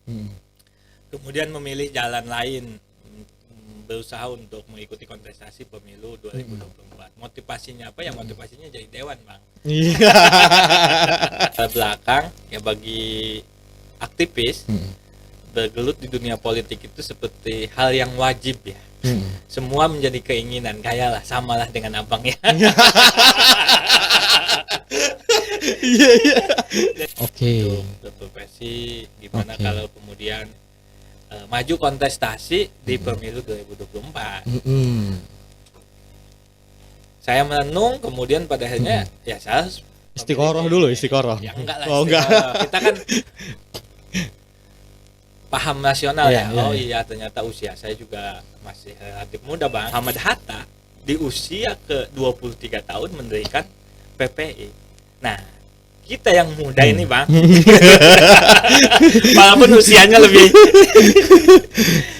Hmm. Kemudian memilih jalan lain, berusaha untuk mengikuti kontestasi pemilu 2024. Motivasinya apa ya? Motivasinya jadi dewan, Bang. Iya. Latar belakang ya bagi aktivis bergelut di dunia politik itu seperti hal yang wajib ya. Semua menjadi keinginan, kayalah samalah dengan abang ya. Iya, iya. Oke. Untuk berprofesi gimana Oke. kalau kemudian maju kontestasi di pemilu 2024. Saya merenung, kemudian pada akhirnya ya saya harus Istiqoroh memilih. dulu, istiqoroh. Ya enggak lah, Oh, enggak. istiqoroh. Kita kan paham nasional Iya, ya. iya, Oh iya. iya, ternyata usia saya juga masih relatif muda, Bang. Muhammad Hatta di usia ke 23 tahun mendirikan PPI. Nah, kita yang muda ini, Bang, walaupun usianya lebih.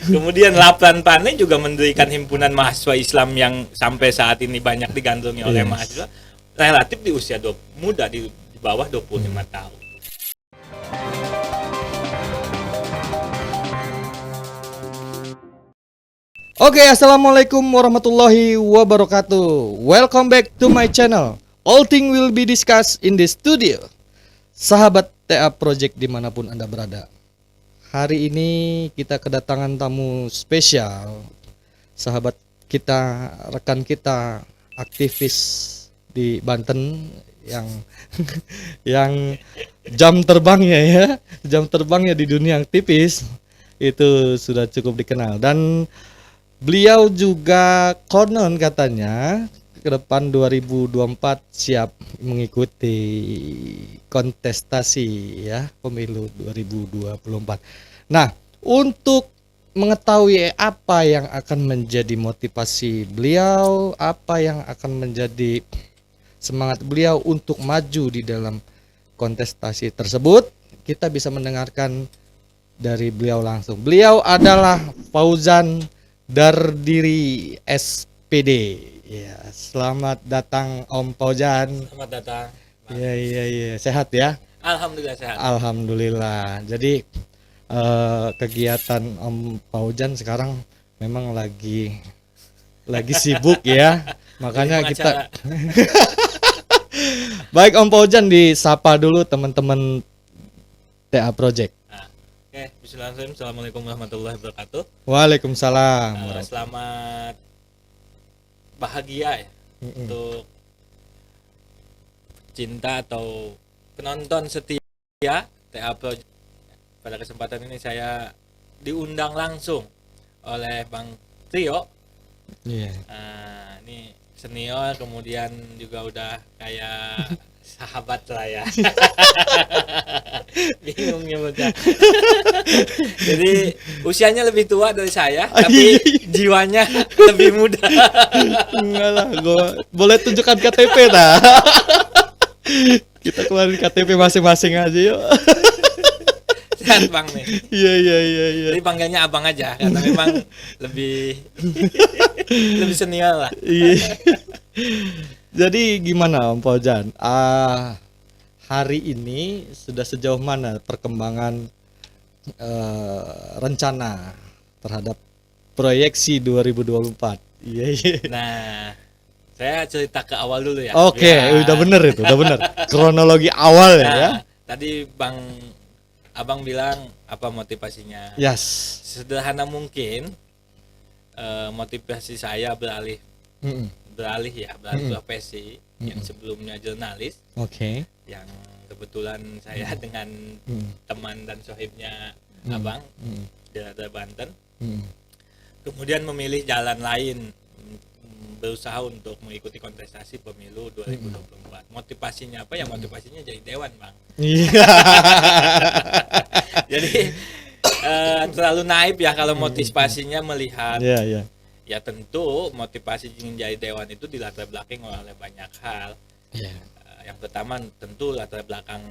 Kemudian Laplan Pane juga mendirikan himpunan mahasiswa Islam yang sampai saat ini banyak digandrungi oleh Yes. mahasiswa, relatif di usia muda, di bawah 25 tahun. Oke, assalamualaikum warahmatullahi wabarakatuh. Welcome back to my channel. All thing will be discussed in the studio. Sahabat TA Project dimanapun Anda berada. Hari ini kita kedatangan tamu spesial. Sahabat kita, rekan kita, aktivis di Banten yang yang jam terbangnya di dunia aktivis itu sudah cukup dikenal, dan beliau juga konon katanya ke depan 2024 siap mengikuti kontestasi ya pemilu 2024. Nah, untuk mengetahui apa yang akan menjadi motivasi beliau, apa yang akan menjadi semangat beliau untuk maju di dalam kontestasi tersebut, kita bisa mendengarkan dari beliau langsung. Beliau adalah Fauzan Dardiri SPD. Ya, selamat datang Om Fauzan. Selamat datang, Bang. Iya. Sehat ya? Alhamdulillah sehat. Alhamdulillah. Jadi kegiatan Om Fauzan sekarang memang lagi sibuk ya. Makanya Jadi kita pengacara. baik Om Fauzan, disapa dulu teman-teman TA Project. Nah, oke, bismillahirrahmanirrahim. Assalamualaikum warahmatullahi wabarakatuh. Waalaikumsalam. Selamat bahagia ya untuk cinta atau penonton setia TA Project. Pada kesempatan ini saya diundang langsung oleh Bang Trio. Iya. Ini senior, kemudian juga udah kayak sahabat lah ya. Bingung nyebutnya. Jadi usianya lebih tua dari saya, tapi jiwanya lebih muda. Enggak lah, gua boleh tunjukkan KTP dah. Kita keluarin KTP masing-masing aja yuk. Sehat Bang nih. Iya. Jadi panggilnya abang aja, karena memang lebih senior lah. Iya. Jadi gimana Om Fauzan? Hari ini sudah sejauh mana perkembangan rencana terhadap proyeksi 2024? Iya. Nah, saya cerita ke awal dulu ya. Oke, udah bener itu, udah bener. Kronologi awal ya. Nah, tadi Abang bilang apa motivasinya? Yes. Sederhana mungkin, motivasi saya beralih profesi yang sebelumnya jurnalis, Oke. yang kebetulan saya dengan teman dan sohibnya Abang dari Banten, kemudian memilih jalan lain, berusaha untuk mengikuti kontestasi pemilu 2024. Motivasinya apa ya? Motivasinya jadi dewan, Bang. Iya. Jadi terlalu naif ya kalau motivasinya melihat. Iya. Ya tentu motivasi ingin jadi dewan itu dilatar belakangi oleh banyak hal. Iya. Yang pertama tentu latar belakang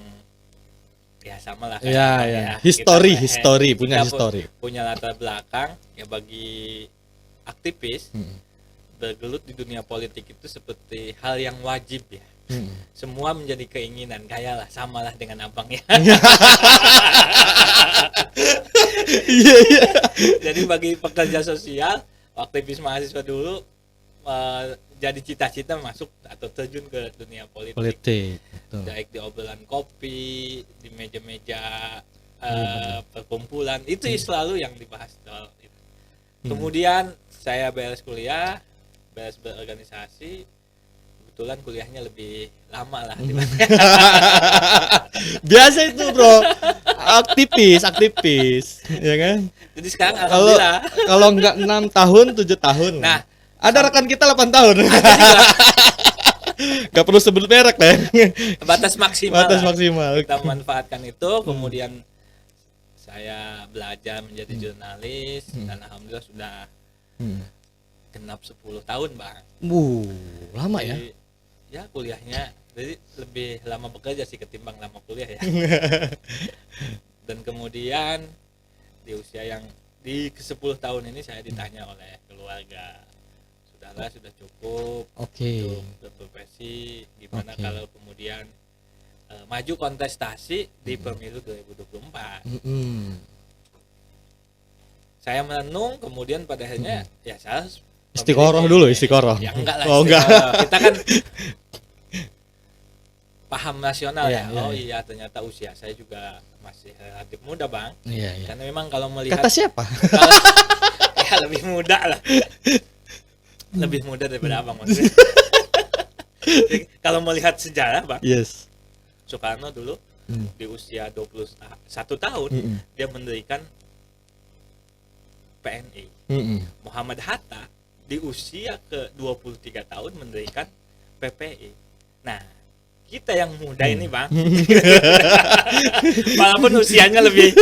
ya sama lah kayak Iya. ya. History Kita history. punya latar belakang ya bagi aktivis bergelut di dunia politik itu seperti hal yang wajib ya. Semua menjadi keinginan, kayalah samalah dengan abang ya. Iya, iya. Jadi bagi pekerja sosial, aktivis mahasiswa dulu, jadi cita-cita masuk atau terjun ke dunia politik. Politik. Betul. Baik di obrolan kopi, di meja-meja Iya, perkumpulan, itu selalu yang dibahas soal itu. Kemudian saya beres kuliah, beres berorganisasi, kebetulan kuliahnya lebih lama lah dibanding. Biasa itu, Bro. Aktivis, ya kan? Jadi sekarang Kalau alhamdulillah kalau enggak 6 tahun, 7 tahun. Nah, ada rekan kita 8 tahun. Gak perlu sebut merek lah. batas maksimal Batas lah. maksimal. Kita memanfaatkan itu, kemudian saya belajar menjadi jurnalis dan alhamdulillah sudah genap 10 tahun, Bang. Lama ya? Jadi, ya kuliahnya jadi lebih lama bekerja sih ketimbang lama kuliah ya. Dan kemudian di usia yang di ke-10 tahun ini saya ditanya oleh keluarga, sudahlah, sudah cukup Oke. untuk berprofesi, gimana Oke. kalau kemudian maju kontestasi di pemilu 2024. Saya merenung, kemudian pada akhirnya ya saya harus Istiqoroh memilih. dulu, istiqoroh. Ya enggak lah. Oh, enggak. istiqoroh. Kita kan paham nasional Iya, ya. iya, Oh iya. iya, ternyata usia saya juga masih relatif muda, Bang. Iya, iya. Karena memang kalau melihat Kata siapa? ya lebih muda lah. Lebih muda daripada Abang maksudnya. Jadi, kalau melihat sejarah, Bang, Yes. Soekarno dulu di usia 21 tahun dia mendirikan PNI. Muhammad Hatta di usia ke 23 tahun mendirikan PPI. Nah, kita yang muda ini, Bang, walaupun usianya lebih.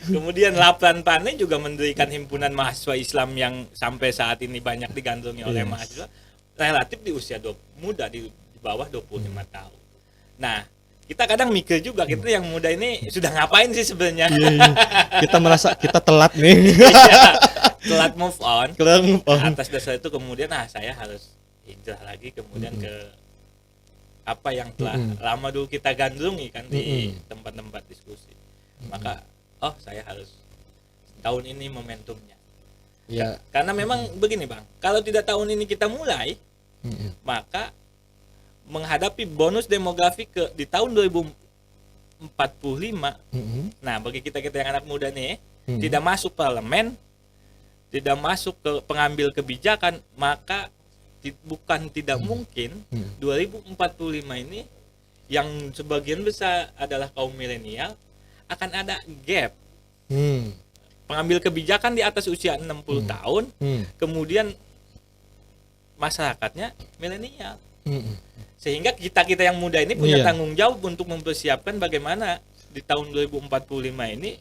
Kemudian Laplan Pane juga mendirikan himpunan mahasiswa Islam yang sampai saat ini banyak digandrungi oleh mahasiswa, relatif di usia muda, di bawah 25 tahun. Nah, kita kadang mikir juga, kita yang muda ini sudah ngapain sih sebenarnya? Iya, iya. Kita merasa kita telat nih. Iya, telat move on. Telat move on. Atas dasar itu kemudian saya harus hijrah lagi kemudian ke apa yang telah lama dulu kita gandrungi kan di tempat-tempat diskusi. Maka saya harus, tahun ini momentumnya. Ya. Karena memang begini, Bang, kalau tidak tahun ini kita mulai, maka menghadapi bonus demografi di tahun 2045, nah bagi kita yang anak muda nih, tidak masuk parlemen, tidak masuk ke pengambil kebijakan, maka bukan tidak mungkin 2045 ini yang sebagian besar adalah kaum milenial akan ada gap. Pengambil kebijakan di atas usia 60 tahun, kemudian masyarakatnya milenial. Sehingga kita yang muda ini punya tanggung jawab untuk mempersiapkan bagaimana di tahun 2045 ini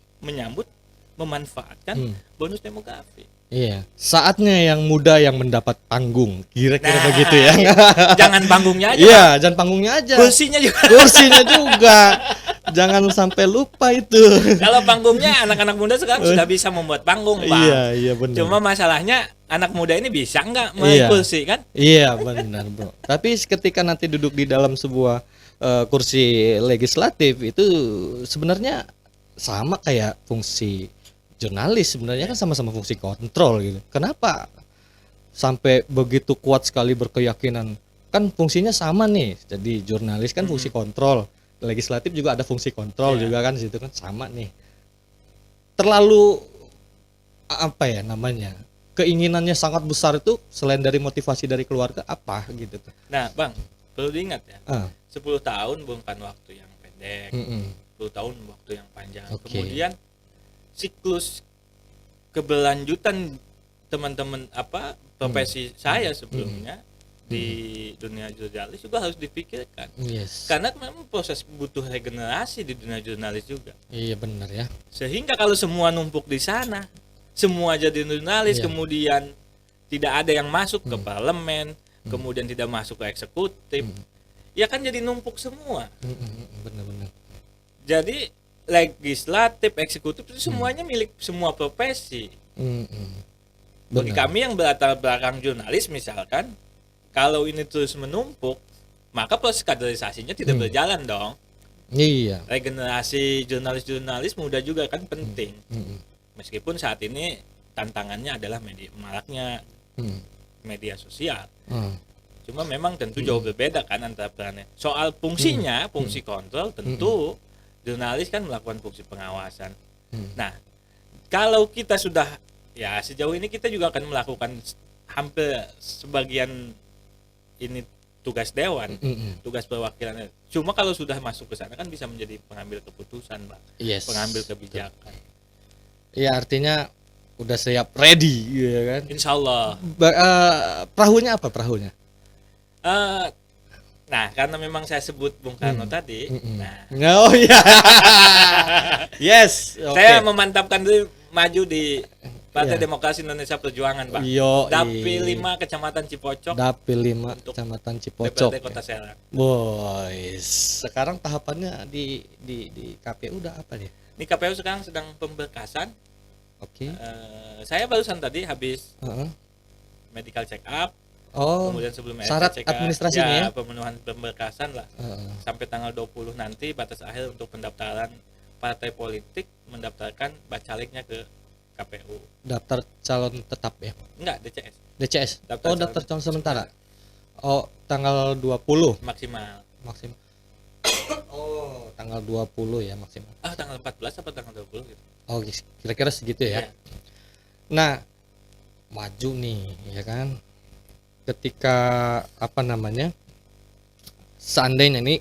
memanfaatkan bonus demografi. Iya, saatnya yang muda yang mendapat panggung, kira-kira begitu ya. Jangan panggungnya aja. Iya, jangan panggungnya aja. Kursinya juga. Kursinya juga. Jangan sampai lupa itu. Kalau panggungnya anak-anak muda sekarang sudah bisa membuat panggung, Bang. Iya benar. Cuma masalahnya anak muda ini bisa nggak main kursi kan? Iya benar, Bro. Tapi ketika nanti duduk di dalam sebuah kursi legislatif itu sebenarnya sama kayak fungsi jurnalis, sebenarnya kan sama-sama fungsi kontrol gitu. Kenapa sampai begitu kuat sekali berkeyakinan? Kan fungsinya sama nih. Jadi jurnalis kan fungsi kontrol, legislatif juga ada fungsi kontrol juga kan, situ kan sama nih. Terlalu apa ya namanya? Keinginannya sangat besar itu selain dari motivasi dari keluarga apa gitu tuh. Nah, Bang, perlu diingat ya. 10 10 tahun bukan waktu yang pendek. 10 tahun waktu yang panjang. Kemudian siklus keberlanjutan teman-teman profesi saya sebelumnya di dunia jurnalis juga harus dipikirkan. Karena memang proses butuh regenerasi di dunia jurnalis juga. Iya benar ya. Sehingga kalau semua numpuk di sana, semua jadi jurnalis, kemudian tidak ada yang masuk ke parlemen, kemudian tidak masuk ke eksekutif, ya kan jadi numpuk semua. Benar-benar. Jadi legislatif, eksekutif itu semuanya milik semua profesi. Bagi kami yang berlatar belakang jurnalis misalkan, kalau ini terus menumpuk, maka proses kaderisasinya tidak berjalan dong. Iya. Regenerasi jurnalis-jurnalis muda juga kan penting. Meskipun saat ini tantangannya adalah maraknya media sosial. Cuma memang tentu jauh berbeda kan antara perannya. Soal fungsinya, fungsi kontrol tentu jurnalis kan melakukan fungsi pengawasan. Nah, kalau kita sudah ya sejauh ini kita juga akan melakukan hampir sebagian ini tugas dewan, tugas perwakilan. Cuma kalau sudah masuk ke sana kan bisa menjadi pengambil keputusan, Bang. Yes. Pengambil kebijakan. Iya, artinya udah siap ready ya kan. Insya Allah. Perahunya apa perahunya? Nah, karena memang saya sebut Bung Karno tadi, nah, Oh iya. Yes. saya memantapkan dulu maju di Partai Demokrasi Indonesia Perjuangan, Bang. Dapil 5 Kecamatan Cipocok. Dapil 5 Kecamatan Cipocok. DPRD Kota Serang. Boys. Sekarang tahapannya di KPU udah apa nih? Ini KPU sekarang sedang pemberkasan. Oke. Saya barusan tadi habis medical check up. Oh. Kemudian sebelum syarat check up, administrasinya ya? pemenuhan pemberkasan lah. Sampai tanggal 20 nanti batas akhir untuk pendaftaran partai politik mendaftarkan bacaleknya ke KPU. Daftar calon tetap ya? Enggak, DCS. DCS. Daftar daftar calon sementara. Oh, tanggal 20 maksimal. Oh, tanggal 20 ya maksimal. Tanggal 14 apa tanggal 20 gitu. Oh, kira-kira segitu ya. Iya. Nah, maju nih, ya kan? Ketika apa namanya? Seandainya nih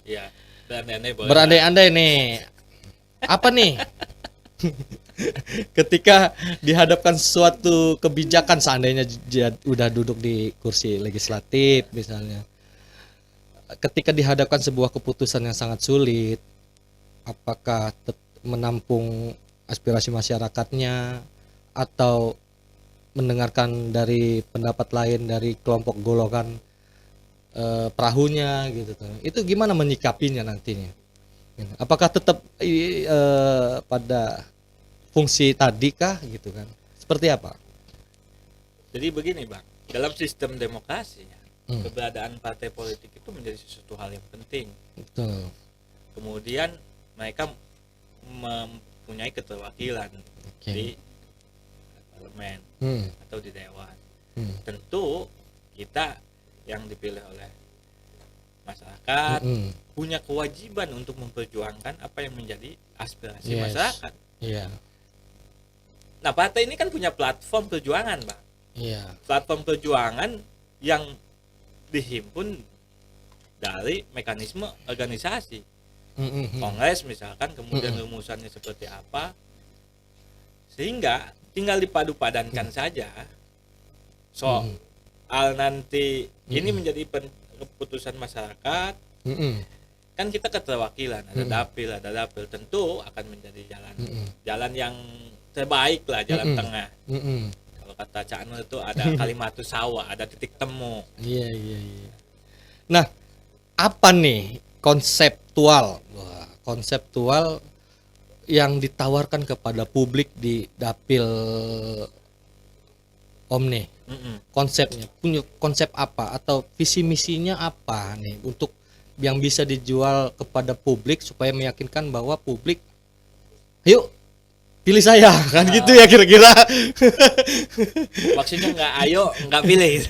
Iya. Berandai-andai boleh. berandai-andai nih. Apa nih? Ketika dihadapkan suatu kebijakan, seandainya dia udah duduk di kursi legislatif misalnya, ketika dihadapkan sebuah keputusan yang sangat sulit, apakah menampung aspirasi masyarakatnya atau mendengarkan dari pendapat lain dari kelompok golongan perahunya gitu tuh. Itu gimana menyikapinya nantinya? Apakah tetap pada fungsi tadi kah gitu kan? Seperti apa? Jadi begini, Bang. Dalam sistem demokrasi ya, keberadaan partai politik itu menjadi sesuatu hal yang penting. Betul. Kemudian mereka mempunyai keterwakilan di parlemen atau di dewan. Tentu kita yang dipilih oleh masyarakat punya kewajiban untuk memperjuangkan apa yang menjadi aspirasi masyarakat. Iya. Nah, partai ini kan punya platform perjuangan, Bang. Iya. Platform perjuangan yang dihimpun dari mekanisme organisasi. Kongres misalkan, kemudian rumusannya seperti apa, sehingga tinggal dipadu-padankan saja soal nanti ini menjadi keputusan masyarakat. Kan kita keterwakilan, ada dapil tentu akan menjadi jalan yang terbaik lah, jalan tengah. Kalau kata Cak Anwar itu ada kalimatus sawa, ada titik temu. Iya. Nah, apa nih konseptual yang ditawarkan kepada publik di dapil Omni? Konsepnya, punya konsep apa atau visi misinya apa nih untuk yang bisa dijual kepada publik supaya meyakinkan bahwa publik, ayo pilih saya kan gitu ya kira-kira. Maksudnya nggak pilih.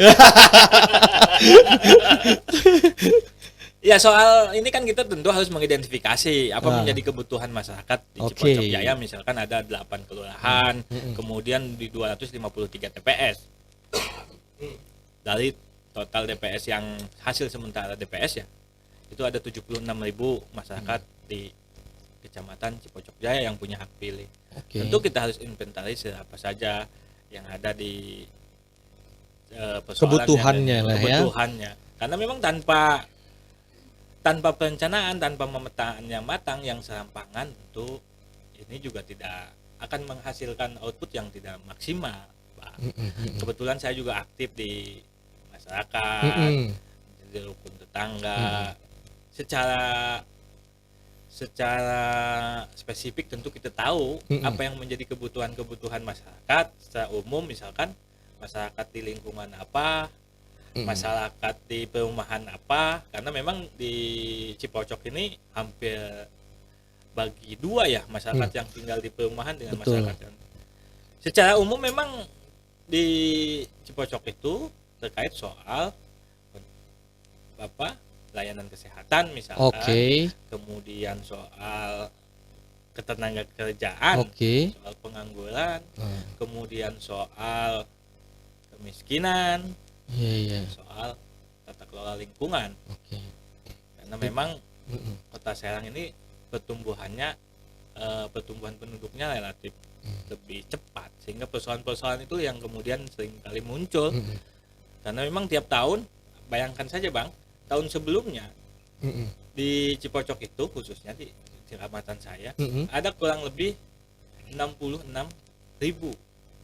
Ya, soal ini kan kita tentu harus mengidentifikasi apa menjadi kebutuhan masyarakat di Cipocok Jaya. Misalkan ada 8 kelurahan, kemudian di 253 TPS. Dari total DPS yang hasil sementara DPS ya, itu ada 76.000 masyarakat di Kecamatan Cipocok Jaya yang punya hak pilih. Tentu kita harus inventarisir apa saja yang ada di kebutuhannya lah ya. Karena memang tanpa perencanaan, tanpa pemetaan yang matang, yang serampangan, tentu ini juga tidak akan menghasilkan output yang tidak maksimal, Pak. Kebetulan saya juga aktif di masyarakat, di rukun tetangga. Secara spesifik tentu kita tahu apa yang menjadi kebutuhan masyarakat secara umum. Misalkan masyarakat di lingkungan apa masyarakat di perumahan apa, karena memang di Cipocok ini hampir bagi dua ya, masyarakat yang tinggal di perumahan dengan Betul. masyarakat yang secara umum memang di Cipocok itu terkait soal apa layanan kesehatan misalkan, Oke. kemudian soal ketenaga kerjaan, Oke. soal pengangguran, Ah, kemudian soal kemiskinan, iya iya. soal tata kelola lingkungan. Oke. Karena memang Mm-mm. Kota Serang ini pertumbuhannya pertumbuhan penduduknya relatif lebih cepat, sehingga persoalan-persoalan itu yang kemudian seringkali muncul. Mm-mm. Karena memang tiap tahun, bayangkan saja Bang, tahun sebelumnya Mm-mm. di Cipocok itu khususnya di kecamatan saya Mm-mm. ada kurang lebih 66.000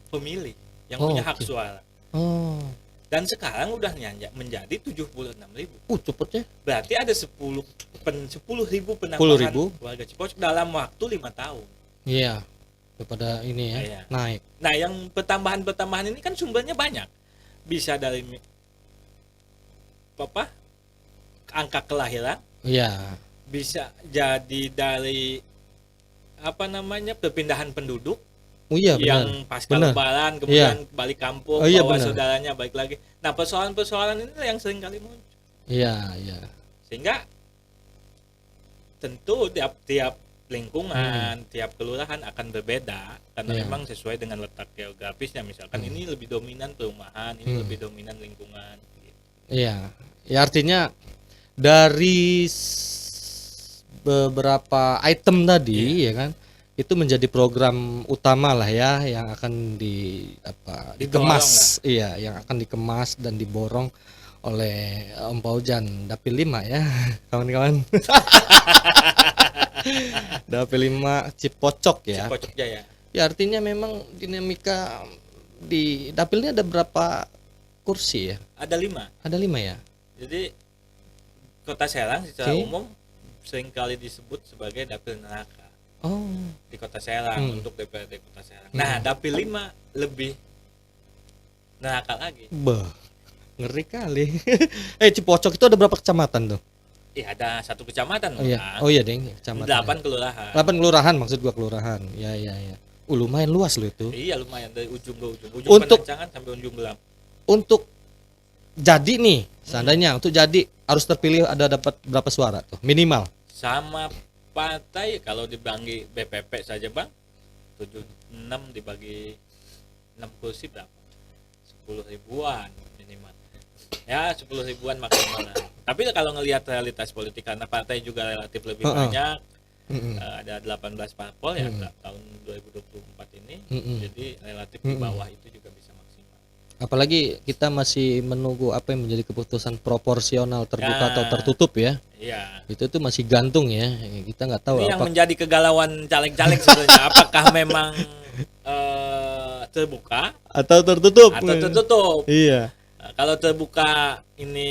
pemilih yang Oh, punya hak oke. suara, Oh. dan sekarang udah menjadi 76.000. Cepet ya. Berarti ada 10.000 penambahan 10.000? warga Cipocok dalam waktu 5 tahun. Iya. Daripada ini ya, Iya. naik. Nah, yang pertambahan ini kan sumbernya banyak. Bisa dari apa? Angka kelahiran, Iya. bisa jadi dari apa namanya? Perpindahan penduduk Oh iya benar. yang pasca Benar. lebaran kemudian balik kampung, Oh, iya, bawa benar. saudaranya balik lagi. Nah, persoalan-persoalan ini yang sering kali muncul. Iya, iya. Sehingga tentu tiap lingkungan, tiap kelurahan akan berbeda karena Iya. memang sesuai dengan letak geografisnya. Misalkan ini lebih dominan perumahan, ini lebih dominan lingkungan gitu. Iya. Ya artinya dari beberapa item tadi ya kan itu menjadi program utama lah ya yang akan dikemas. Iya, yang akan dikemas dan diborong oleh Om Paujan Dapil 5 ya, kawan-kawan. Dapil 5 Cipocok ya. Cipocok Jaya. Ya artinya memang dinamika di dapilnya ada berapa kursi ya? Ada 5. Ada 5 ya? Jadi Kota Serang secara Oke. umum seringkali disebut sebagai dapil neraka Oh, di Kota Serang untuk DPRD Kota Serang. Nah, dapil 5 lebih neraka lagi. bah, ngeri kali. Cipocok itu ada berapa kecamatan tuh? Iya, ada satu kecamatan Oh iya, Bang. oh iya deng, kecamatan. 8 kelurahan. 8 kelurahan maksud gua kelurahan. Ya ya ya. Lumayan luas loh itu. Iya, lumayan dari ujung ke ujung. Ujung Untuk- Penancangan sampai ujung Gelam. Untuk jadi nih, seandainya untuk jadi harus terpilih ada dapat berapa suara tuh? Minimal. Sama partai kalau dibagi BPP saja Bang, 76 dibagi 6 kursi berapa? 10 ribuan minimal. Ya 10 ribuan maksimal lah. Tapi kalau ngelihat realitas politik karena partai juga relatif lebih Heeh. banyak, Mm-mm. ada 18 parpol ya tahun 2024 ini, Mm-mm. jadi relatif di bawah itu juga bisa maksimal. Apalagi kita masih menunggu apa yang menjadi keputusan proporsional terbuka Ya. atau tertutup ya. Iya. Itu tuh masih gantung ya. Kita nggak tahu Ini yang apa. menjadi kegalauan caleg-caleg sebenarnya. Apakah memang terbuka Atau tertutup. atau tertutup? Iya. Nah, kalau terbuka ini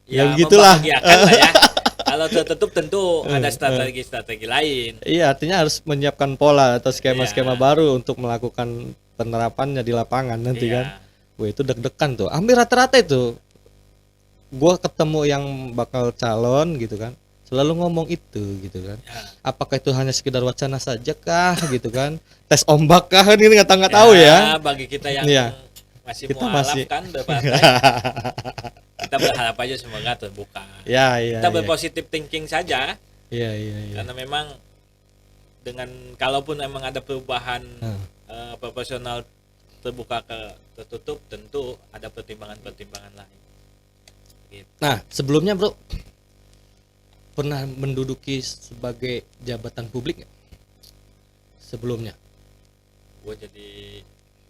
Ya ya begitulah. membahagiakan lah ya. Kalau tertutup tentu ada strategi-strategi lain. Iya, artinya harus menyiapkan pola atau skema-skema Iya. baru untuk melakukan penerapannya di lapangan nanti Iya. kan. Wah, itu deg-degan tuh. Hampir rata-rata itu. Gua ketemu yang bakal calon gitu kan. Selalu ngomong itu gitu kan. Ya. Apakah itu hanya sekedar wacana saja kah gitu kan? Tes ombak kah? Ini nggak tahu ya. Bagi kita yang Iya. masih Kita mualaf masih- kan berpartai, kita berharap aja semoga terbuka. Ya, iya. Kita iya. berpositif thinking saja. Iya, iya, iya. Karena memang dengan kalaupun emang ada perubahan Nah. proporsional terbuka ke tertutup, tentu ada pertimbangan-pertimbangan lain. Gitu. Nah, sebelumnya bro pernah menduduki sebagai jabatan publik nggak? Sebelumnya? Gue jadi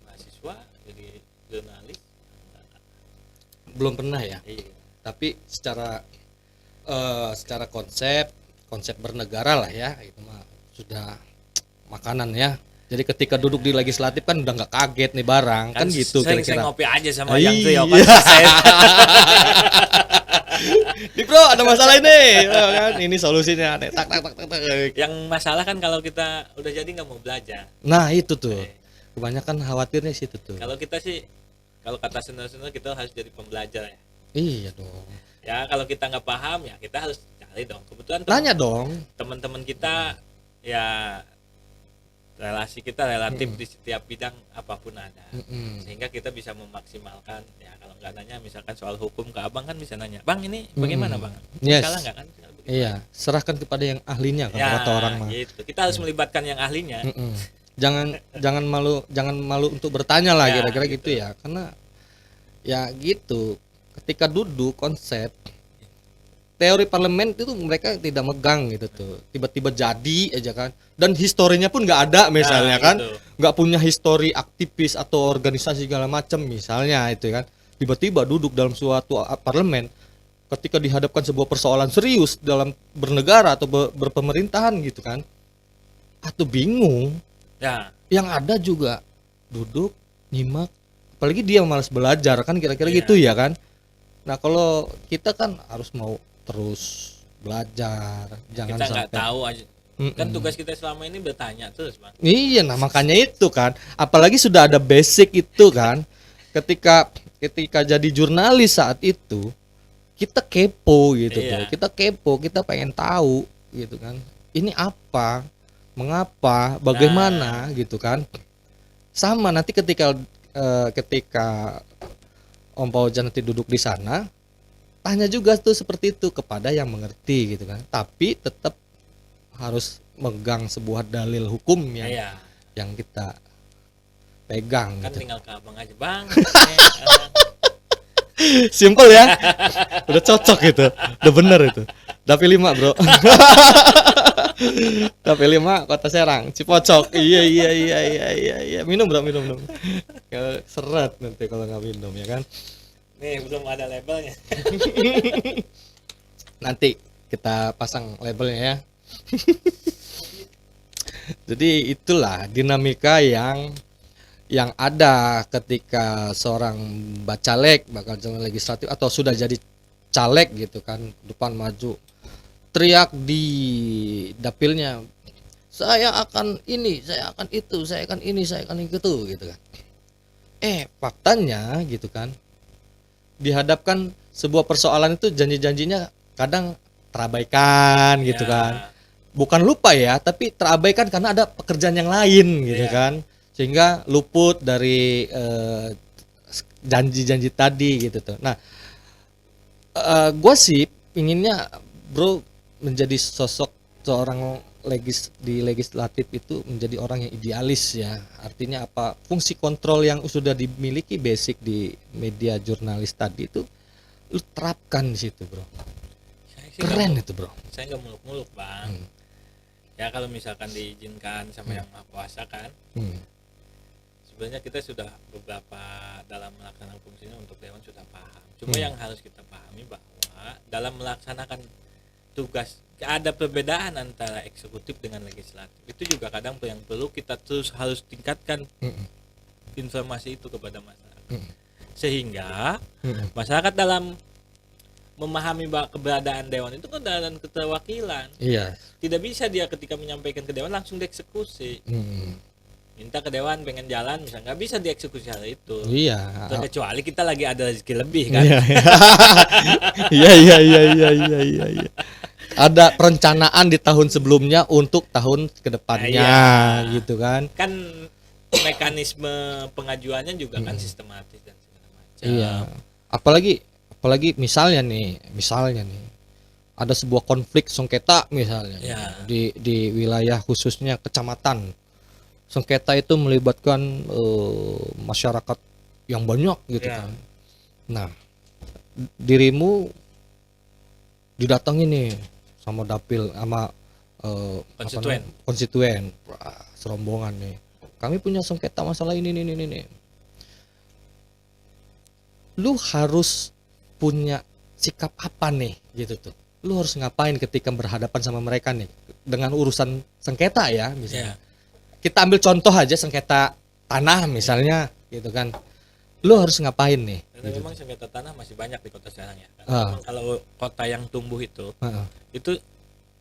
mahasiswa, jadi jurnalis. Belum pernah ya. Iya. Tapi secara konsep bernegara lah ya, itu mah sudah makanan ya. Jadi ketika duduk di legislatif kan udah nggak kaget nih barang kan, gitu sering kira-kira. ngopi aja sama Iya. yang tuh ya kan selesai. Di bro ada masalah ini, kan ini solusinya. Tak tak tak tak, tak. Yang masalah kan kalau kita udah jadi nggak mau belajar. Nah itu tuh kebanyakan khawatirnya situ tuh. Kalau kita sih kalau kata senior-senior kita harus jadi pembelajar ya. Iya dong. Ya kalau kita nggak paham ya kita harus cari dong. Kebetulan Tanya dong. teman-teman kita ya relasi kita relatif di setiap bidang apapun ada, sehingga kita bisa memaksimalkan. Ya kalau nggak nanya misalkan soal hukum ke abang kan bisa nanya, bang ini bagaimana bang? Yes. Salah nggak kan? Iya, serahkan kepada yang ahlinya kan Ya, kata orang mah. gitu. Kita harus melibatkan yang ahlinya. Jangan malu untuk bertanya lah, Ya, kira-kira gitu. gitu ya. Karena ya gitu, ketika duduk konsep teori parlemen itu mereka tidak megang gitu tuh, tiba-tiba jadi aja kan, dan historinya pun nggak ada misalnya Nah, kan, gitu. nggak punya histori aktivis atau organisasi segala macam misalnya itu kan, tiba-tiba duduk dalam suatu parlemen, ketika dihadapkan sebuah persoalan serius dalam bernegara atau berpemerintahan gitu kan, atau bingung, Ya, yang ada juga duduk nyimak, apalagi dia malas belajar kan, kira-kira Iya. gitu ya kan. Nah kalau kita kan harus mau terus belajar, jangan kita nggak sampai tahu aja. Kan tugas kita selama ini bertanya terus bang. iya. Nah makanya itu kan, apalagi sudah ada basic itu kan, ketika jadi jurnalis saat itu kita kepo gitu Iya. tuh, kita pengen tahu gitu kan, ini apa, mengapa, bagaimana gitu kan. Sama nanti ketika Om Paujan nanti duduk di sana, tanya juga tuh seperti itu kepada yang mengerti gitu kan, tapi tetap harus megang sebuah dalil hukum Iya. yang kita pegang Kan gitu. tinggal ke abang aja bang. Simple ya. Udah cocok itu. Udah bener itu. Dapil 5 bro. Dapil 5 Kota Serang Cipocok. Iya. Minum bro, minum. Seret nanti kalau nggak minum ya kan. Nih belum ada labelnya. Nanti kita pasang labelnya ya. Jadi itulah dinamika yang ada ketika seorang bacalek, bakal calon legislatif atau sudah jadi caleg gitu kan, depan maju teriak di dapilnya, saya akan ini, saya akan itu, saya akan ini, saya akan itu gitu kan. Faktanya gitu kan, dihadapkan sebuah persoalan itu janji-janjinya kadang terabaikan gitu Ya. kan. Bukan lupa ya, tapi terabaikan karena ada pekerjaan yang lain gitu Iya. kan, sehingga luput dari janji-janji tadi gitu tuh. Nah, gue sih inginnya bro menjadi sosok seorang di legislatif itu menjadi orang yang idealis ya. Artinya apa? Fungsi kontrol yang sudah dimiliki basic di media jurnalis tadi itu lu terapkan di situ bro. Keren itu bro. Saya nggak muluk-muluk bang. Ya kalau misalkan diizinkan sama yang maha kuasa kan, sebenarnya kita sudah beberapa dalam melaksanakan fungsinya untuk dewan sudah paham. Cuma yang harus kita pahami bahwa dalam melaksanakan tugas ada perbedaan antara eksekutif dengan legislatif. Itu juga kadang yang perlu kita terus harus tingkatkan informasi itu kepada masyarakat. Sehingga masyarakat dalam memahami keberadaan dewan itu kan dan keterwakilan. Iya. Tidak bisa dia ketika menyampaikan ke dewan langsung dieksekusi. Minta ke dewan pengen jalan misalnya nggak bisa dieksekusi hal itu. Iya. Kecuali kita lagi ada rezeki lebih kan. Iya. Ada perencanaan di tahun sebelumnya untuk tahun kedepannya gitu kan. Kan mekanisme pengajuannya juga kan sistematis dan segala macam. Iya. Apalagi misalnya nih ada sebuah konflik sengketa misalnya di wilayah khususnya kecamatan. Sengketa itu melibatkan masyarakat yang banyak gitu kan. Nah, dirimu didatangi nih sama dapil sama konstituen. Wah, serombongan nih. Kami punya sengketa masalah ini. Lu harus punya sikap apa nih gitu tuh. Lu harus ngapain ketika berhadapan sama mereka nih dengan urusan sengketa ya misalnya. Kita ambil contoh aja sengketa tanah misalnya gitu kan. Lu harus ngapain nih? Karena memang sengketa tanah masih banyak di Kota Serang ya. Ah. Memang kalau kota yang tumbuh itu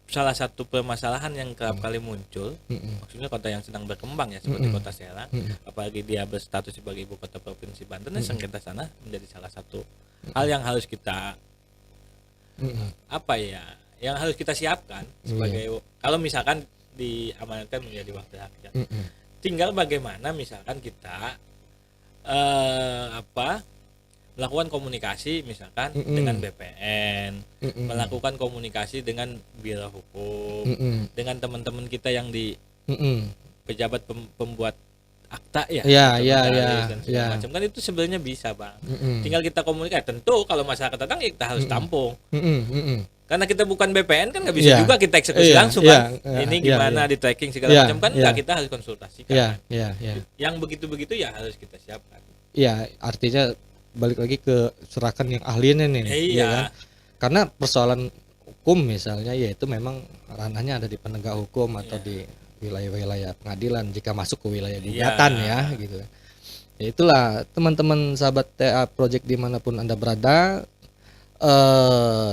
salah satu permasalahan yang kerap kali muncul, maksudnya kota yang sedang berkembang ya seperti kota Serang, apalagi dia berstatus sebagai ibu kota provinsi Banten, sengketa sana menjadi salah satu hal yang harus kita apa ya, yang harus kita siapkan sebagai kalau misalkan diamanatkan menjadi wakil rakyat. Tinggal bagaimana misalkan kita melakukan komunikasi misalkan dengan BPN, melakukan komunikasi dengan biro hukum, dengan teman-teman kita yang di pejabat pembuat akta ya, dan segala macam kan itu sebenarnya bisa bang. Tinggal kita komunikasi. Tentu kalau masyarakat datang ya kita harus tampung. Karena kita bukan BPN kan nggak bisa juga kita eksekusi langsung kan. Ini gimana di tracking segala macam kan nggak, kita harus konsultasikan. Yang begitu-begitu ya harus kita siapkan. Iya, artinya balik lagi ke serahkan yang ahlinya nih, ya kan? Karena persoalan hukum misalnya, yaitu memang ranahnya ada di penegak hukum atau di wilayah-wilayah pengadilan jika masuk ke wilayah gugatan ya, gitu. Ya itulah teman-teman sahabat TA Project dimanapun Anda berada,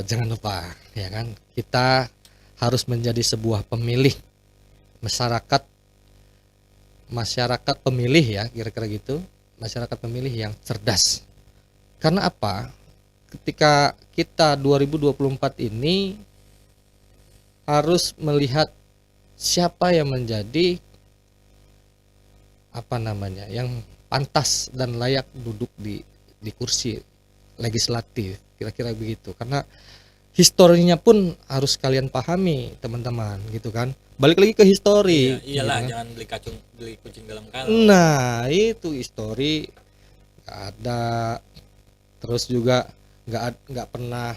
jangan lupa ya kan, kita harus menjadi sebuah pemilih masyarakat pemilih ya, kira-kira gitu, masyarakat pemilih yang cerdas. Karena apa? Ketika kita 2024 ini harus melihat siapa yang menjadi yang pantas dan layak duduk di kursi legislatif, kira-kira begitu. Karena historinya pun harus kalian pahami teman-teman, gitu kan. Balik lagi ke histori. Iyalah, ya. jangan beli kucing dalam karung. Nah, itu histori nggak ada. Terus juga nggak pernah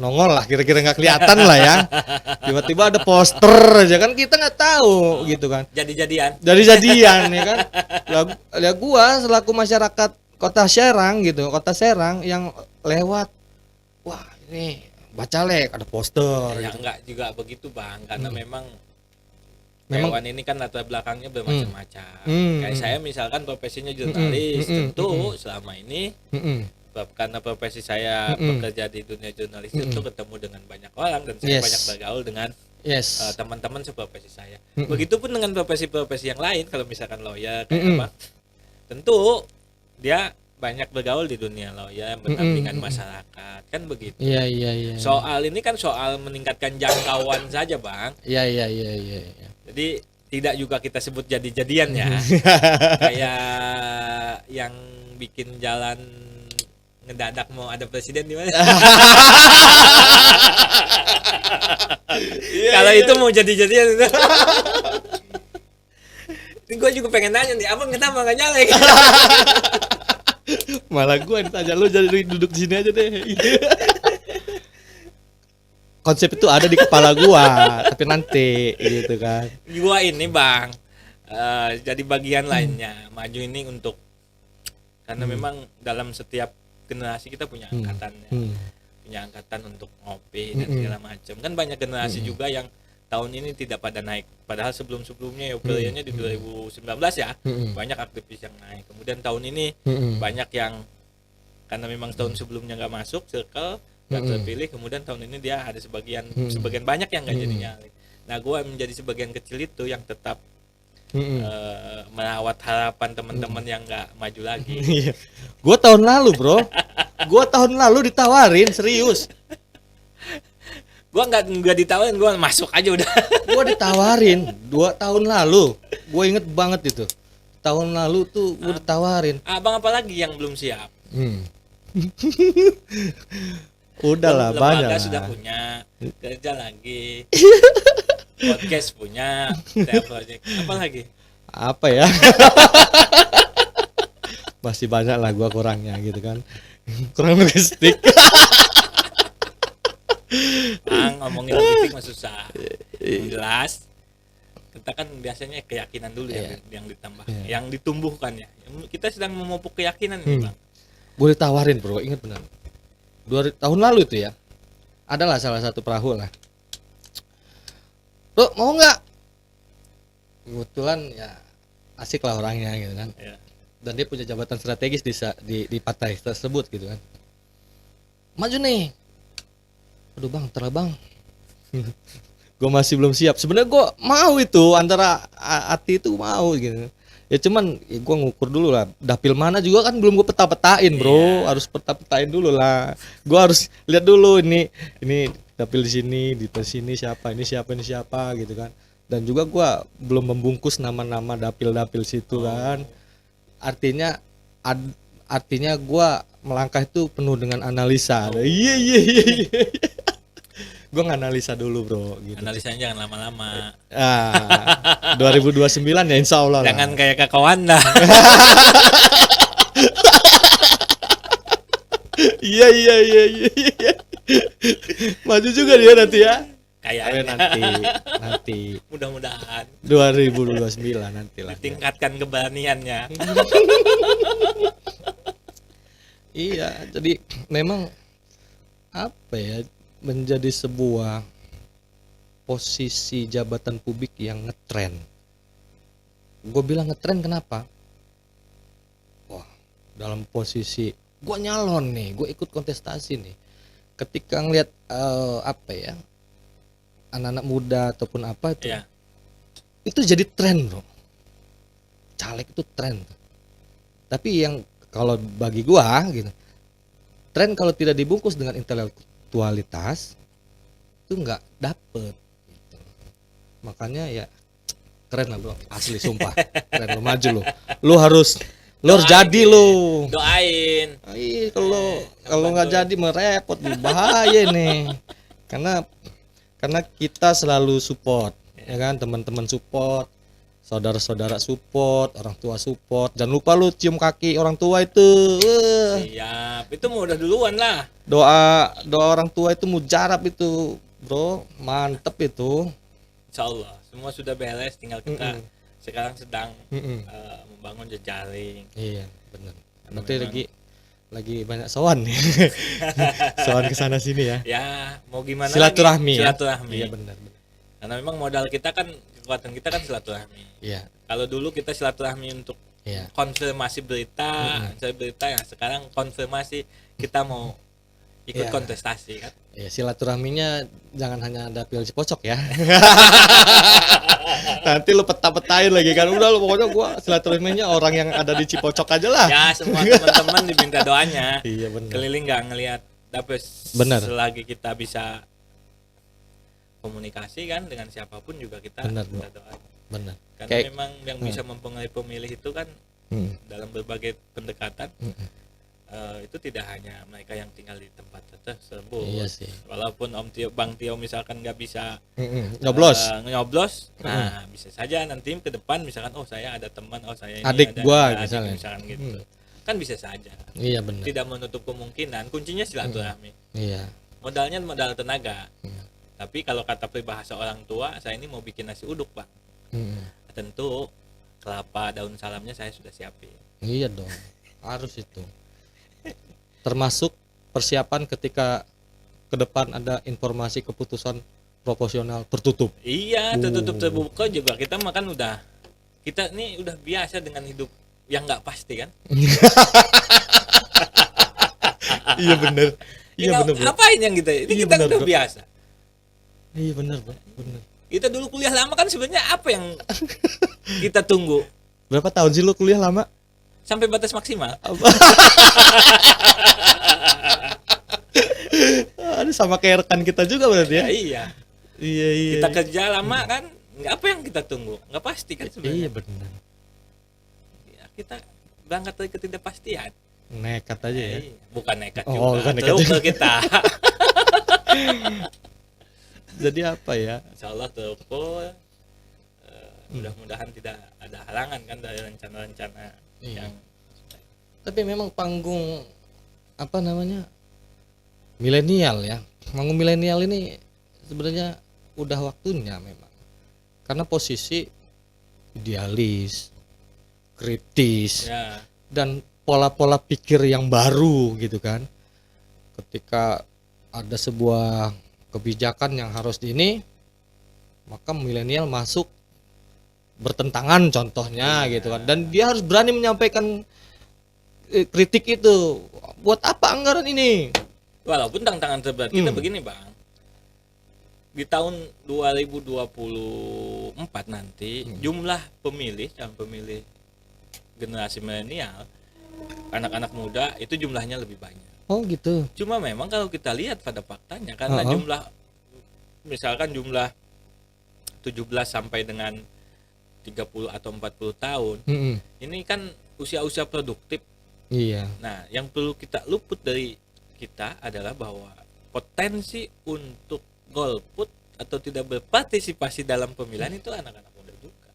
nongol lah, kira-kira nggak kelihatan lah ya. Tiba-tiba ada poster aja kan, kita nggak tahu gitu kan. Jadi-jadian ya kan. Lah gua selaku masyarakat Kota Serang gitu, Kota Serang yang lewat, wah ini Bacalek ada poster. Ya gitu. enggak juga begitu bang, karena memang hewan ini kan latar belakangnya bermacam-macam. Kayak saya misalkan profesinya jurnalis, tentu selama ini karena profesi saya bekerja di dunia jurnalis itu ketemu dengan banyak orang dan saya banyak bergaul dengan teman-teman seprofesi saya. Begitupun dengan profesi-profesi yang lain, kalau misalkan lawyer kayak apa, tentu dia banyak bergaul di dunia lawyer, berdampingan masyarakat, kan begitu. Iya. Soal ini kan soal meningkatkan jangkauan saja bang. Iya. Jadi tidak juga kita sebut jadi-jadian ya. Kayak yang bikin jalan ngedadak mau ada presiden di mana? Kalau itu mau jadi-jadian itu. Ini gue juga pengen nanya nih, abang kenapa nggak nyalek? Malah gue ditanya, lu jadi duduk di sini aja deh. Konsep itu ada di kepala gua, tapi nanti gitu kan. Gua ini bang, jadi bagian lainnya maju ini untuk karena memang dalam setiap generasi kita punya angkatan ya. Punya angkatan untuk ngopi dan segala macam. Kan banyak generasi juga yang tahun ini tidak pada naik. Padahal sebelum-sebelumnya euforianya di 2019 ya, banyak aktivis yang naik. Kemudian tahun ini banyak yang karena memang tahun sebelumnya nggak masuk circle, nggak terpilih. Kemudian tahun ini dia ada sebagian banyak yang nggak jadi nyalek. Nah, gue menjadi sebagian kecil itu yang tetap merawat harapan teman-teman yang nggak maju lagi. Gue tahun lalu bro, gue tahun lalu ditawarin serius. Gue nggak ditawarin, gue masuk aja udah. Gue ditawarin 2 tahun lalu, gue inget banget itu. Tahun lalu tuh gue ditawarin. Abang apalagi yang belum siap? Udahlah banyak. Lembaga sudah punya, kerja lagi. Podcast punya, TA Project. Apa lagi? Apa ya? Masih banyak lah gua kurangnya gitu kan. Kurang logistik. Ngomongin logistik mah susah. Jelas. Kita kan biasanya keyakinan dulu yang ditambah, yang ditumbuhkan ya. Kita sedang memupuk keyakinan nih, Bang. Boleh tawarin, Bro, ingat benar. 2 tahun lalu itu ya. Adalah salah satu perahu lah. Bro, mau nggak? Kebetulan ya asik lah orangnya gitu kan. Ya. Dan dia punya jabatan strategis di partai tersebut gitu kan. Maju nih. Aduh bang, terlalu bang. Gue masih belum siap. Sebenarnya gue mau itu antara hati itu mau gitu. Ya cuman ya gue ngukur dulu lah. Dapil mana juga kan belum gue peta-petain bro. Iya. Harus peta-petain dulu lah. Gue harus lihat dulu ini dapil di sini siapa ini siapa gitu kan. Dan juga gue belum membungkus nama-nama dapil-dapil situ kan. Artinya artinya gue melangkah itu penuh dengan analisa. Iya. Gue nganalisa dulu bro gitu. Analisanya jangan lama-lama. 2029 ya insya Allah lah. Jangan kayak Kakak Wanda. Iya. Maju juga dia nanti ya. Kayaknya Nanti mudah-mudahan 2029 nanti lah. tingkatkan keberaniannya. Iya, jadi memang apa ya, menjadi sebuah posisi jabatan publik yang ngetren. Gue bilang ngetren kenapa? Wah, dalam posisi gue nyalon nih, gue ikut kontestasi nih. Ketika ngelihat apa ya, anak-anak muda ataupun apa itu, Iya. itu jadi tren bro. Caleg itu tren. Tapi yang kalau bagi gua gitu, tren kalau tidak dibungkus dengan intelektualitas itu nggak dapet gitu. Makanya ya keren lah bro, asli sumpah keren. Lo maju lo harus jadi lo. Doain. Kalau nggak jadi merepot, bahaya nih. Karena kita selalu support, ya kan, teman-teman support, saudara-saudara support, orang tua support. Jangan lupa lu cium kaki orang tua itu. Siap, itu mau udah duluan lah. Doa orang tua itu mujarab itu, bro, mantep itu. Insya Allah semua sudah beres, tinggal kita sekarang sedang Mm-mm. membangun jejaring. Iya, benar. Nanti memang- lagi banyak sowan nih. Sowan ke sana sini ya. Ya mau gimana Silaturahmi lagi? ya. Silaturahmi. Iya benar. Karena memang modal kita kan, kekuatan kita kan silaturahmi. Iya, Kalau dulu kita silaturahmi untuk iya. konfirmasi berita, ya sekarang konfirmasi kita mau ikut Iya. kontestasi kan. Ya, silaturahminya jangan hanya dapil Cipocok ya. Nanti lu peta-petain lagi kan. Udah lu pokoknya gua silaturahminya orang yang ada di Cipocok aja lah. Ya semua teman-teman diminta doanya. Iya benar. Keliling nggak ngelihat, tapi Benar. selagi kita bisa komunikasi kan dengan siapapun juga kita Benar, minta doa. Benar. Karena Kayak memang yang bisa mempengaruhi pemilih itu kan Hmm. dalam berbagai pendekatan itu tidak hanya mereka yang tinggal di tempat tersebut. Iya sih. Walaupun Bang Tio misalkan nggak bisa Nyoblos. nyoblos, nah bisa saja nanti ke depan misalkan saya ada teman, saya ini Adik ada gua adik, misalnya. misalkan gitu. Kan bisa saja. Iya benar. Tidak menutup kemungkinan, kuncinya silaturahmi. Iya. Modalnya modal tenaga. Iya. Tapi kalau kata peribahasa orang tua, saya ini mau bikin nasi uduk, Bang. Tentu kelapa daun salamnya saya sudah siapin. Iya dong. Harus itu. Termasuk persiapan ketika ke depan ada informasi keputusan proporsional tertutup. Iya, tertutup terbuka juga kita makan udah. Kita ini udah biasa dengan hidup yang nggak pasti kan. Iya benar. Iya benar. Ngapain yang kita? Ini Iya, kita bener, udah bro. biasa. Iya benar, Bro. Benar. Kita dulu kuliah lama kan sebenarnya apa yang kita tunggu Berapa tahun sih lu kuliah lama? sampai batas maksimal. Ada sama kayak rekan kita juga berarti ya? Ya, iya. Iya. Kita kerja lama kan, nggak apa yang kita tunggu, nggak pasti kan Iya sebenarnya. benar. Ya, kita berangkat dari ketidakpastian. Nekat aja ya. Iya, bukan nekat Oh, juga. bukan nekat Terus juga. kita. Jadi apa ya? Insya Allah terukur. Mudah-mudahan tidak ada halangan kan dari rencana-rencana Iya. yang Tapi memang panggung apa namanya? Milenial ya. Panggung milenial ini sebenarnya udah waktunya memang. Karena posisi idealis, kritis, ya dan pola-pola pikir yang baru gitu kan. Ketika ada sebuah kebijakan yang harus ini, maka milenial masuk bertentangan contohnya gitu kan, dan dia harus berani menyampaikan kritik itu. Buat apa anggaran ini? walaupun tantangan terberat kita begini, Bang. di tahun 2024 nanti jumlah pemilih, calon pemilih generasi milenial, anak-anak muda itu jumlahnya lebih banyak. Oh gitu. Cuma memang kalau kita lihat pada faktanya, karena jumlah, misalkan jumlah 17 sampai dengan 30 atau 40 tahun, ini kan usia-usia produktif. Iya. Nah, yang perlu kita luput dari kita adalah bahwa potensi untuk golput atau tidak berpartisipasi dalam pemilihan itu anak-anak muda juga.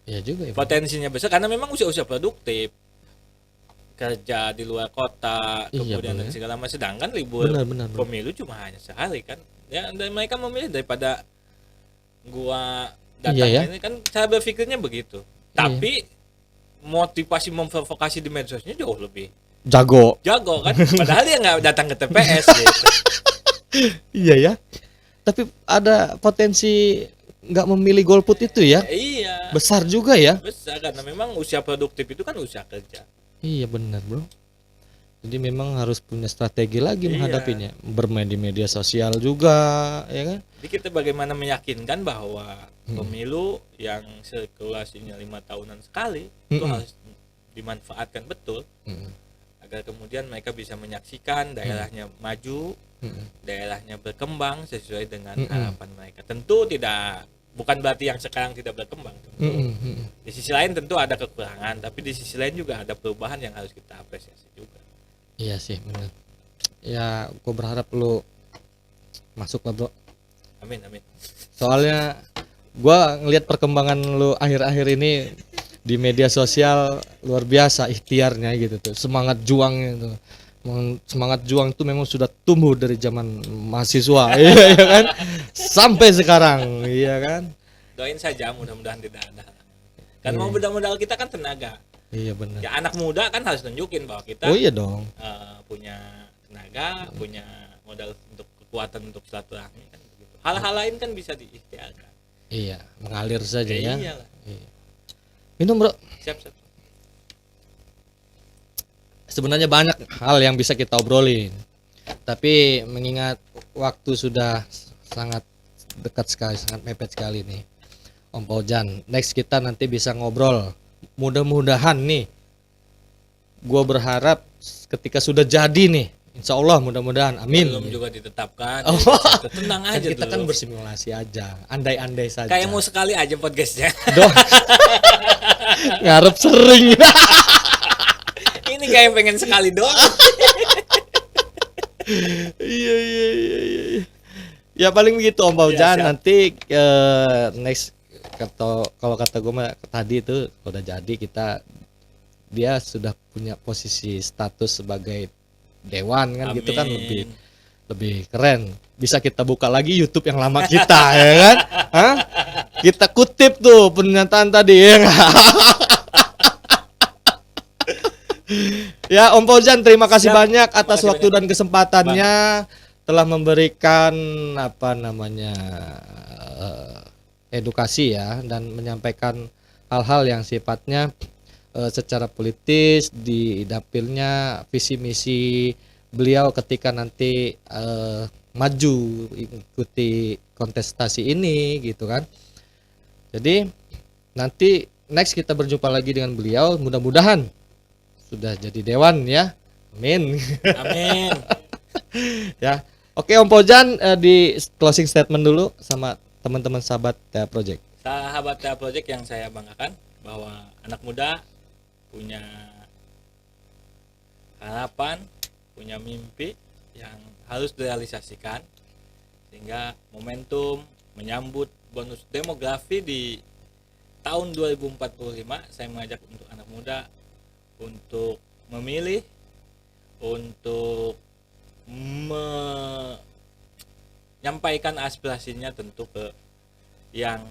Iya juga ya. Potensinya besar karena memang usia-usia produktif, kerja di luar kota, Iya, kemudian dan bener. segala macam. Sedangkan libur Benar. pemilu cuma hanya sehari kan. Ya, dan mereka memilih daripada gua datang Iya, ya. ini kan, saya berpikirnya begitu. Tapi motivasi memprovokasi di medsosnya jauh lebih Jago. jago kan, padahal dia nggak datang ke TPS gitu. Iya ya. Tapi ada potensi nggak memilih golput itu ya. Iya, Besar juga ya. besar karena memang usia produktif itu kan usia kerja. Iya benar bro. Jadi memang harus punya strategi lagi Iya. menghadapinya. Bermain di media sosial juga, ya kan? Jadi kita bagaimana meyakinkan bahwa pemilu yang sirkulasinya 5 tahunan sekali itu harus dimanfaatkan betul agar kemudian mereka bisa menyaksikan daerahnya maju, daerahnya berkembang sesuai dengan harapan mereka. Tentu bukan berarti yang sekarang tidak berkembang. Di sisi lain tentu ada kekurangan, tapi di sisi lain juga ada perubahan yang harus kita apresiasi juga. Iya sih benar. Ya, gue berharap lu masuk lah bro. Amin, amin. Soalnya gue ngelihat perkembangan lu akhir-akhir ini di media sosial luar biasa ikhtiarnya gitu tuh, semangat juangnya tuh. Semangat juang itu memang sudah tumbuh dari zaman mahasiswa, iya kan? Sampai sekarang, iya kan? Doain saja mudah-mudahan tidak ada. Kan mau modal kita kan tenaga. Iya benar. Ya anak muda kan harus tunjukin bahwa kita Oh iya dong. punya tenaga, punya modal untuk kekuatan untuk silaturahmi kan begitu. Hal-hal lain kan bisa diikhtiarkan. Iya, mengalir saja ya. Iyalah. Iya. Minum bro. Siap. Sebenarnya banyak hal yang bisa kita obrolin, tapi mengingat waktu sudah sangat dekat sekali, sangat mepet sekali nih Om Paujan. Next kita nanti bisa ngobrol. Mudah-mudahan nih, gua berharap ketika sudah jadi nih, insya Allah mudah-mudahan, amin. Belum juga ditetapkan. Oh. Ya, tenang Kan aja kita kan dulu. bersimulasi aja, andai-andai saja. Kayak mau sekali aja podcastnya. Doh, ngarep sering. Ini kayak pengen sekali doang. Iya. Ya paling begitu Om Paujan. Siap. Nanti next kalau kata gue mah tadi itu udah jadi dia sudah punya posisi status sebagai dewan kan, gitu kan Amin. lebih keren. Bisa kita buka lagi YouTube yang lama kita ya kan? Hah? Kita kutip tuh pernyataan tadi ya nggak? Ya Om Paujan, terima kasih Siap. banyak atas Terima kasih waktu dan kesempatannya, telah memberikan edukasi ya, dan menyampaikan hal-hal yang sifatnya secara politis di dapilnya, visi misi beliau ketika nanti maju ikuti kontestasi ini gitu kan. Jadi nanti next kita berjumpa lagi dengan beliau, mudah-mudahan sudah jadi dewan ya. Amin. Amin. Ya. Oke Om Paujan, di closing statement dulu sama teman-teman sahabat Tea Project. Sahabat Tea Project yang saya banggakan bahwa anak muda punya harapan, punya mimpi yang harus direalisasikan, sehingga momentum menyambut bonus demografi di tahun 2045 saya mengajak untuk anak muda untuk memilih, untuk menyampaikan aspirasinya tentu ke yang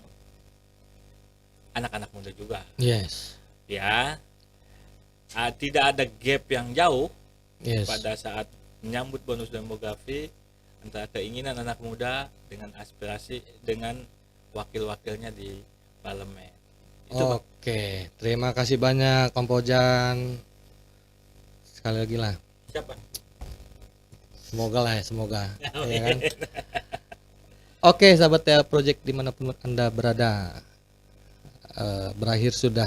anak-anak muda juga. Yes. Ya, tidak ada gap yang jauh Yes. pada saat menyambut bonus demografi antara keinginan anak muda dengan aspirasi dengan wakil-wakilnya di parlemen. Itu Pak. Oke, terima kasih banyak Om Paujan. Sekali lagi lah. Siapa? Semoga lah ya, semoga. Ya kan? Oke, sahabat TA Project dimanapun Anda berada, berakhir sudah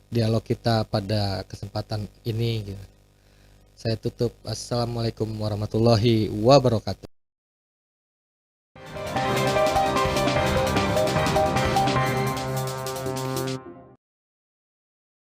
dialog kita pada kesempatan ini gitu. Saya tutup. Assalamualaikum warahmatullahi wabarakatuh.